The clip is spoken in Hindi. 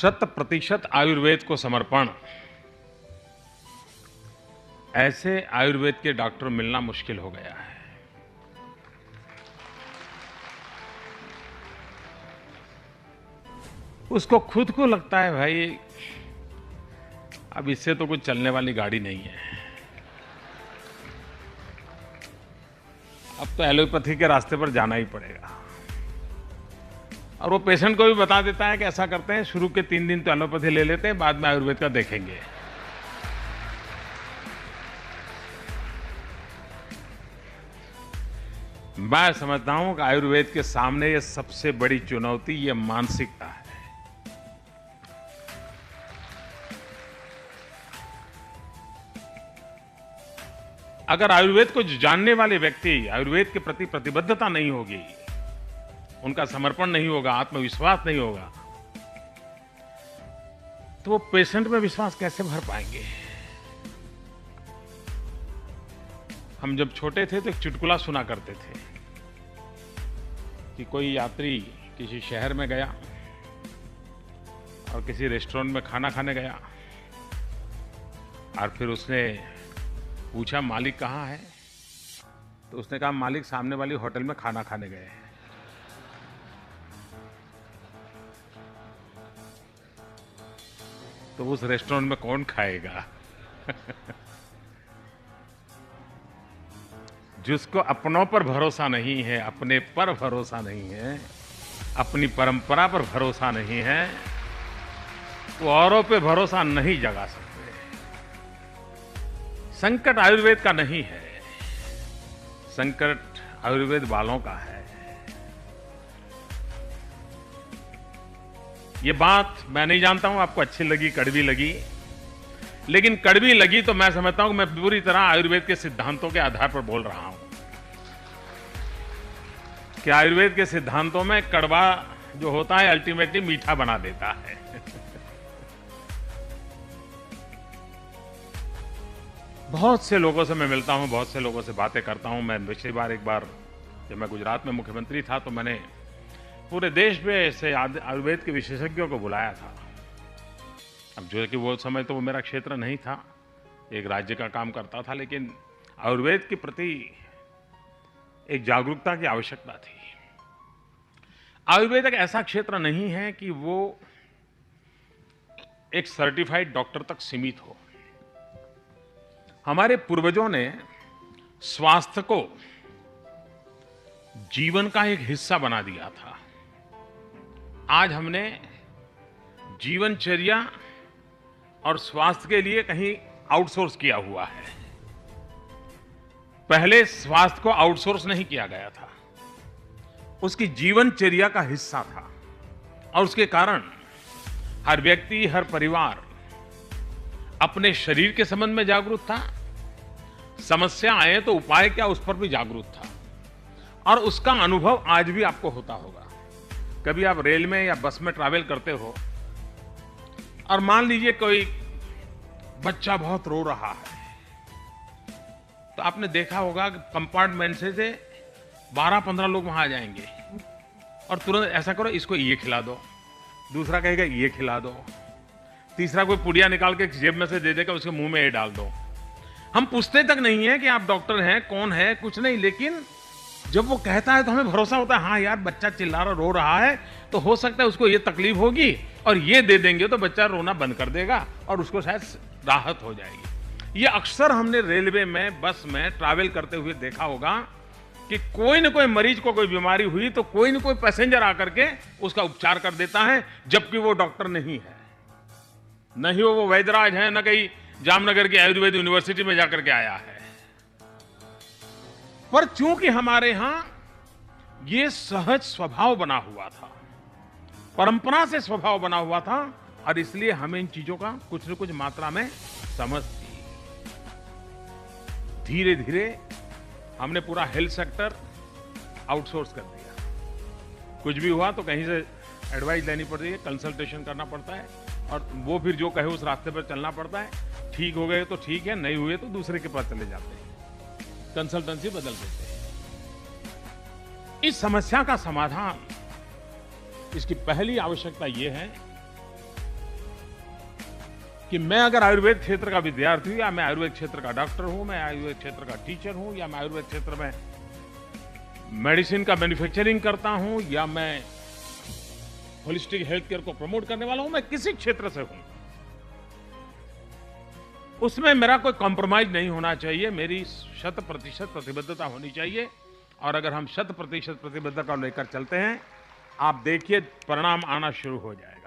शत-प्रतिशत आयुर्वेद को समर्पण, ऐसे आयुर्वेद के डॉक्टर मिलना मुश्किल हो गया है। उसको खुद को लगता है भाई अब इससे तो कुछ चलने वाली गाड़ी नहीं है, अब तो एलोपैथी के रास्ते पर जाना ही पड़ेगा। और वो पेशेंट को भी बता देता है कि ऐसा करते हैं, शुरू के 3 दिन तो एलोपैथी ले लेते हैं, बाद में आयुर्वेद का देखेंगे। मैं समझता हूं कि आयुर्वेद के सामने ये सबसे बड़ी चुनौती ये मानसिकता है। अगर आयुर्वेद को जानने वाले व्यक्ति आयुर्वेद के प्रति प्रतिबद्धता नहीं होगी, उनका समर्पण नहीं होगा, आत्मविश्वास नहीं होगा, तो वो पेशेंट में विश्वास कैसे भर पाएंगे? हम जब छोटे थे तो एक चुटकुला सुना करते थे कि कोई यात्री किसी शहर में गया और किसी रेस्टोरेंट में खाना खाने गया और फिर उसने पूछा मालिक कहाँ है, तो उसने कहा मालिक सामने वाली होटल में खाना खाने गए हैं। तो उस रेस्टोरेंट में कौन खाएगा? जिसको अपनों पर भरोसा नहीं है, अपने पर भरोसा नहीं है, अपनी परंपरा पर भरोसा नहीं है, वो औरों पे भरोसा नहीं जगा सकते। संकट आयुर्वेद का नहीं है, संकट आयुर्वेद वालों का है। ये बात मैं नहीं जानता हूं आपको अच्छी लगी, कड़वी लगी, लेकिन कड़वी लगी तो मैं समझता हूं कि मैं पूरी तरह आयुर्वेद के सिद्धांतों के आधार पर बोल रहा हूं कि आयुर्वेद के सिद्धांतों में कड़वा जो होता है अल्टीमेटली मीठा बना देता है। बहुत से लोगों से मैं मिलता हूं, बहुत से लोगों से बातें करता हूं। मैं पिछली बार एक बार जब मैं गुजरात में मुख्यमंत्री था तो मैंने पूरे देश में से आयुर्वेद के विशेषज्ञों को बुलाया था। अब जो है कि वो समय तो वो मेरा क्षेत्र नहीं था, एक राज्य का काम करता था, लेकिन आयुर्वेद के प्रति एक जागरूकता की आवश्यकता थी। आयुर्वेद एक ऐसा क्षेत्र नहीं है कि वो एक सर्टिफाइड डॉक्टर तक सीमित हो। हमारे पूर्वजों ने स्वास्थ्य को जीवन का एक हिस्सा बना दिया था। आज हमने जीवनचर्या और स्वास्थ्य के लिए कहीं आउटसोर्स किया हुआ है। पहले स्वास्थ्य को आउटसोर्स नहीं किया गया था, उसकी जीवनचर्या का हिस्सा था और उसके कारण हर व्यक्ति, हर परिवार अपने शरीर के संबंध में जागरूक था, समस्या आए तो उपाय क्या उस पर भी जागरूक था। और उसका अनुभव आज भी आपको होता होगा। कभी आप रेल में या बस में ट्रैवल करते हो और मान लीजिए कोई बच्चा बहुत रो रहा है, तो आपने देखा होगा कि कंपार्टमेंट से 12-15 लोग वहां आ जाएंगे और तुरंत ऐसा करो इसको ये खिला दो, दूसरा कहेगा ये खिला दो, तीसरा कोई पुड़िया निकाल के जेब में से दे देगा उसके मुंह में ये डाल दो। हम पूछते तक नहीं है कि आप डॉक्टर हैं, कौन है, कुछ नहीं, लेकिन जब वो कहता है तो हमें भरोसा होता है, हाँ यार बच्चा चिल्ला रहा, रो रहा है, तो हो सकता है उसको ये तकलीफ होगी और ये दे देंगे तो बच्चा रोना बंद कर देगा और उसको शायद राहत हो जाएगी। ये अक्सर हमने रेलवे में, बस में ट्रैवल करते हुए देखा होगा कि कोई न कोई मरीज को कोई बीमारी हुई तो कोई न कोई पैसेंजर आकर के उसका उपचार कर देता है, जबकि वो डॉक्टर नहीं है, नहीं वो वैद्यराज है, न कहीं जामनगर की आयुर्वेद यूनिवर्सिटी में जाकर के आया है। पर चूंकि हमारे यहां ये सहज स्वभाव बना हुआ था, परंपरा से स्वभाव बना हुआ था, और इसलिए हमें इन चीजों का कुछ न कुछ मात्रा में समझ थी। धीरे धीरे हमने पूरा हेल्थ सेक्टर आउटसोर्स कर दिया। कुछ भी हुआ तो कहीं से एडवाइस लेनी पड़ती है, कंसल्टेशन करना पड़ता है और वो फिर जो कहे उस रास्ते पर चलना पड़ता है। ठीक हो गए तो ठीक है, नहीं हुए तो दूसरे के पास चले जाते हैं, कंसल्टेंसी बदल देते हैं। इस समस्या का समाधान, इसकी पहली आवश्यकता यह है कि मैं अगर आयुर्वेद क्षेत्र का विद्यार्थी हूँ, या मैं आयुर्वेद क्षेत्र का डॉक्टर हूँ, मैं आयुर्वेद क्षेत्र का टीचर हूँ, या मैं आयुर्वेद क्षेत्र में मेडिसिन का मैन्युफैक्चरिंग करता हूँ, या मैं होलिस्टिक हेल्थ केयर को प्रमोट करने वाला हूँ, मैं किसी क्षेत्र से हूँ, उसमें मेरा कोई कॉम्प्रोमाइज नहीं होना चाहिए। मेरी 100% प्रतिबद्धता होनी चाहिए। और अगर हम 100% प्रतिबद्धता लेकर चलते हैं, आप देखिए परिणाम आना शुरू हो जाएगा।